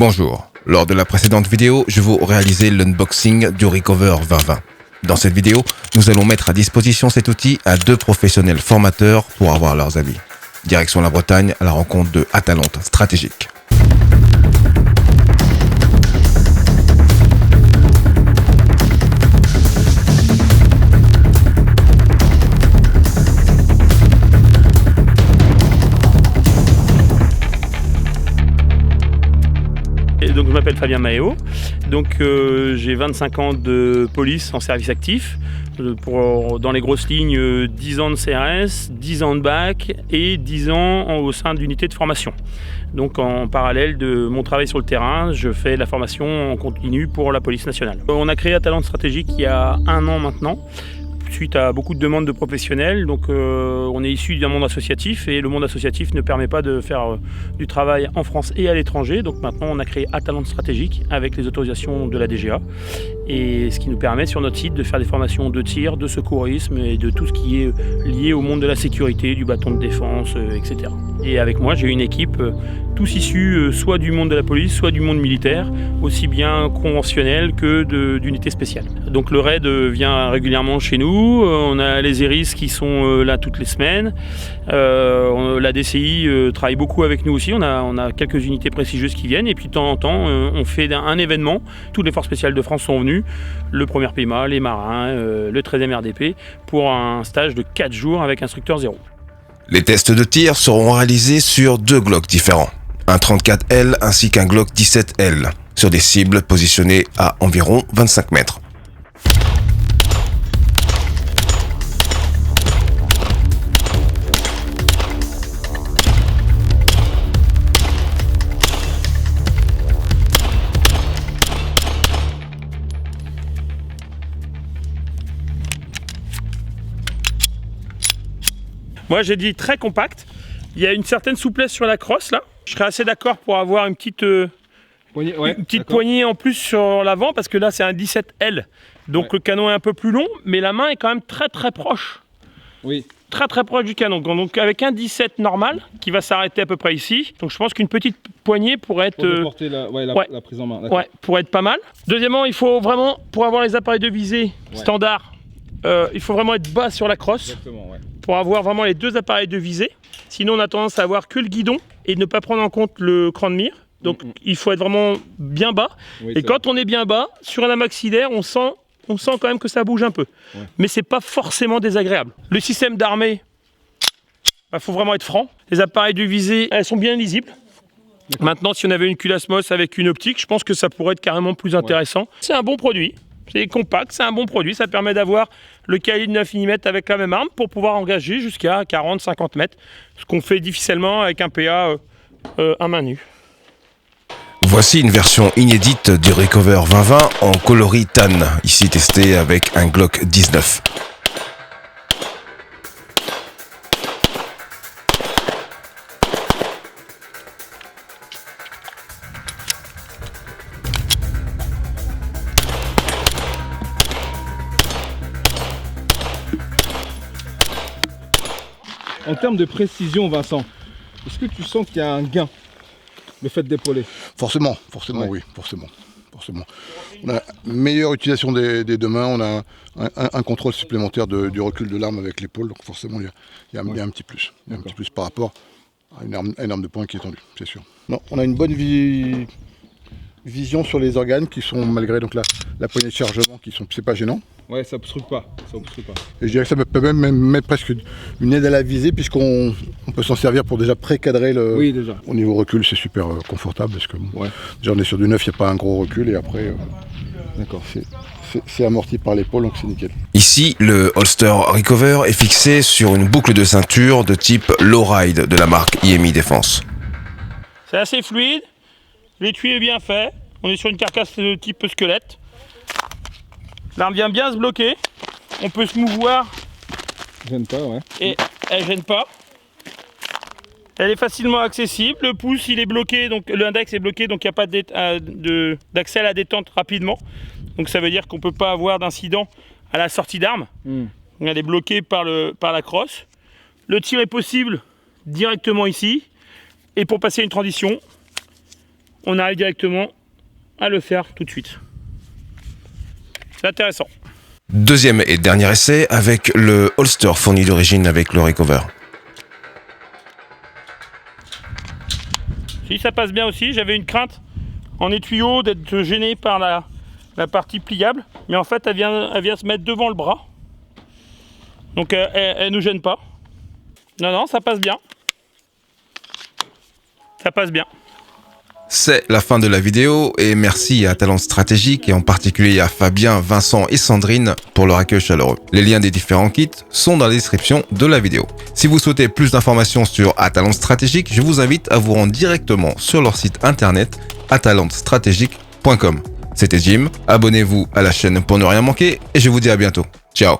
Bonjour, lors de la précédente vidéo, je vous réalisais l'unboxing du Recover 2020. Dans cette vidéo, nous allons mettre à disposition cet outil à 2 professionnels formateurs pour avoir leurs avis. Direction la Bretagne à la rencontre de Atalante Stratégique. Donc, je m'appelle Fabien Mahéo, j'ai 25 ans de police en service actif, dans les grosses lignes 10 ans de CRS, 10 ans de bac et 10 ans au sein d'unités de formation. Donc en parallèle de mon travail sur le terrain, je fais de la formation en continu pour la police nationale. On a créé Atalante Stratégique il y a 1 an maintenant, suite à beaucoup de demandes de professionnels. On est issu d'un monde associatif et le monde associatif ne permet pas de faire du travail en France et à l'étranger. Donc maintenant on a créé Atalante Stratégique avec les autorisations de la DGA, et ce qui nous permet sur notre site de faire des formations de tir, de secourisme et de tout ce qui est lié au monde de la sécurité, du bâton de défense, etc. Et avec moi j'ai une équipe tous issus soit du monde de la police, soit du monde militaire, aussi bien conventionnel que d'unités spéciales. Donc le RAID vient régulièrement chez nous, on a les ERIS qui sont là toutes les semaines, la DCI travaille beaucoup avec nous aussi, on a quelques unités prestigieuses qui viennent, et puis de temps en temps on fait un événement, toutes les forces spéciales de France sont venues, le 1er PIMA, les marins, le 13e RDP, pour un stage de 4 jours avec instructeur 0. Les tests de tir seront réalisés sur 2 Glock différents, un 34L ainsi qu'un Glock 17L, sur des cibles positionnées à environ 25 mètres. Moi j'ai dit très compact, il y a une certaine souplesse sur la crosse là. Je serais assez d'accord pour avoir une petite poignée en plus sur l'avant, parce que là c'est un 17L. Donc le canon est un peu plus long, mais la main est quand même très très proche. Oui. Très très proche du canon. Donc avec un 17 normal, qui va s'arrêter à peu près ici, donc je pense qu'une petite poignée pourrait être... Pour porter la prise en main. Ouais, pourrait être pas mal. Deuxièmement, il faut vraiment, pour avoir les appareils de visée standard, il faut vraiment être bas sur la crosse. Exactement, ouais. Pour avoir vraiment les 2 appareils de visée. Sinon on a tendance à avoir que le guidon et ne pas prendre en compte le cran de mire. Donc il faut être vraiment bien bas. Oui, et quand on est bien bas, sur un amaxillaire, on sent quand même que ça bouge un peu. Ouais. Mais c'est pas forcément désagréable. Le système d'armée, faut vraiment être franc. Les appareils de visée, elles sont bien lisibles. Maintenant, si on avait une culasse Moss avec une optique, je pense que ça pourrait être carrément plus intéressant. Ouais. C'est un bon produit. C'est compact, c'est un bon produit, ça permet d'avoir le calibre 9 mm avec la même arme pour pouvoir engager jusqu'à 40-50 mètres, ce qu'on fait difficilement avec un PA à main nue. Voici une version inédite du Recover 2020 en coloris tan, ici testé avec un Glock 19. En termes de précision, Vincent, est-ce que tu sens qu'il y a un gain, le fait d'épauler? Forcément, ouais. Oui, forcément. On a une meilleure utilisation des 2 mains, on a un contrôle supplémentaire du recul de l'arme avec l'épaule, donc forcément il y a un petit plus. Il y a un petit plus par rapport à une arme de poing qui est tendue, c'est sûr. Non, on a une bonne vision sur les organes qui sont, malgré donc la poignée de chargement, c'est pas gênant. Ouais, ça obstrue pas. Et je dirais que ça peut même mettre presque une aide à la visée, puisqu'on peut s'en servir pour déjà pré-cadrer le... Oui, déjà. Au niveau recul, c'est super confortable, parce que déjà on est sur du neuf, il n'y a pas un gros recul, et après, d'accord, c'est amorti par l'épaule, donc c'est nickel. Ici, le holster Recover est fixé sur une boucle de ceinture de type low ride de la marque IMI Défense. C'est assez fluide, l'étui est bien fait, on est sur une carcasse de type squelette. L'arme vient bien se bloquer, on peut se mouvoir. Gêne pas, ouais. Et elle gêne pas. Elle est facilement accessible, le pouce il est bloqué, donc l'index est bloqué, donc il n'y a pas d'accès à la détente rapidement. Donc ça veut dire qu'on ne peut pas avoir d'incident à la sortie d'arme. Elle est bloquée par la crosse. Le tir est possible directement ici. Et pour passer une transition, on arrive directement à le faire tout de suite. C'est intéressant. Deuxième et dernier essai avec le holster fourni d'origine avec le Recover. Si ça passe bien aussi, j'avais une crainte en étuyau d'être gêné par la partie pliable, mais en fait elle vient se mettre devant le bras. Donc elle nous gêne pas. Non, ça passe bien. Ça passe bien. C'est la fin de la vidéo et merci à Talent Stratégique et en particulier à Fabien, Vincent et Sandrine pour leur accueil chaleureux. Les liens des différents kits sont dans la description de la vidéo. Si vous souhaitez plus d'informations sur Talent Stratégique, je vous invite à vous rendre directement sur leur site internet talentstrategique.com. C'était Jim, abonnez-vous à la chaîne pour ne rien manquer et je vous dis à bientôt. Ciao.